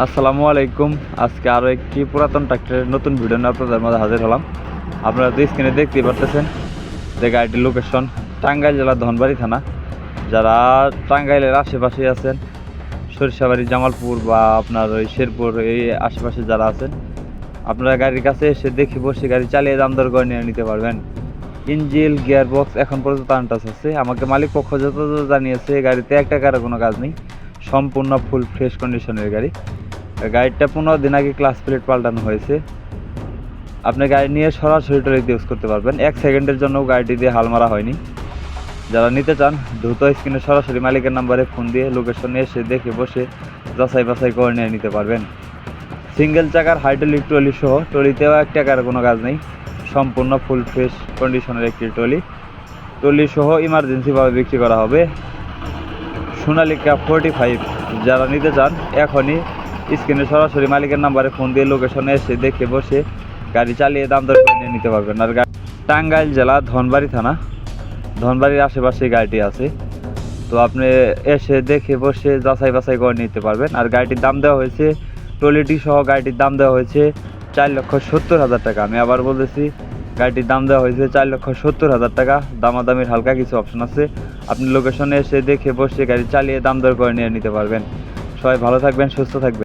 আসসালামু আলাইকুম। আজকে আরও একটি পুরাতন ট্রাক্টরের নতুন ভিডিও নিয়ে আপনাদের মাঝে হাজির হলাম। আপনারা স্ক্রিনে দেখতেই পারতেছেন যে গাড়িটির লোকেশন টাঙ্গাইল জেলার ধনবাড়ি থানা। যারা টাঙ্গাইলের আশেপাশে আছেন, সরিষাবাড়ি, জামালপুর বা আপনার ওই শেরপুর এই আশেপাশে যারা আছেন, আপনারা গাড়ির কাছে এসে দেখে বসে গাড়ি চালিয়ে দাম দর করে নিয়ে নিতে পারবেন। ইঞ্জিন গিয়ার বক্স এখন পর্যন্ত আনটাচ আছে। আমাকে মালিক পক্ষ যতদূর জানিয়েছে গাড়িতে এক টাকারও কোনো কাজ নেই, সম্পূর্ণ ফুল ফ্রেশ কন্ডিশনের গাড়ি। গাড়িটা 15 দিন আগে ক্লাস প্লেট পাল্টানো হয়েছে। আপনি গাড়ি নিয়ে সরাসরি ট্রলিতে ইউজ করতে পারবেন, 1 সেকেন্ডের জন্য গাড়িটি দিয়ে হাল মারা হয়নি। যারা নিতে চান দ্রুত স্ক্রিনে সরাসরি মালিকের নাম্বারে ফোন দিয়ে লোকেশনে এসে দেখে বসে যাচাই বাছাই করে নিয়ে নিতে পারবেন। সিঙ্গেল চাকার হাইড্রোলিক ট্রলি সহ, ট্রলিতেও 1 টাকার কোনো কাজ নেই, সম্পূর্ণ ফুল ফ্রেশ কন্ডিশনের একটি ট্রলি সহ ইমার্জেন্সিভাবে বিক্রি করা হবে। সোনালিকা 45 যারা নিতে চান এখনই স্ক্রিনে সরাসরি মালিকের নাম্বারে ফোন দিয়ে লোকেশনে এসে দেখে বসে গাড়ি চালিয়ে দাম দর করে নিয়ে নিতে পারবেন। আর টাঙ্গাইল জেলা ধনবাড়ি থানা, ধনবাড়ির আশেপাশে গাড়িটি আছে। তো আপনি এসে দেখে বসে যাচাই বাছাই করে নিতে পারবেন। আর গাড়িটির দাম দেওয়া হয়েছে, ট্রলিটি সহ গাড়িটির দাম দেওয়া হয়েছে 4,70,000 টাকা। আমি আবার বলতেছি, গাড়িটির দাম দেওয়া হয়েছে 4,70,000 টাকা। দামাদামির হালকা কিছু অপশন আছে। আপনি লোকেশনে এসে দেখে বসে গাড়ি চালিয়ে দাম দর করে নিয়ে নিতে পারবেন। সবাই ভালো থাকবেন, সুস্থ থাকবেন।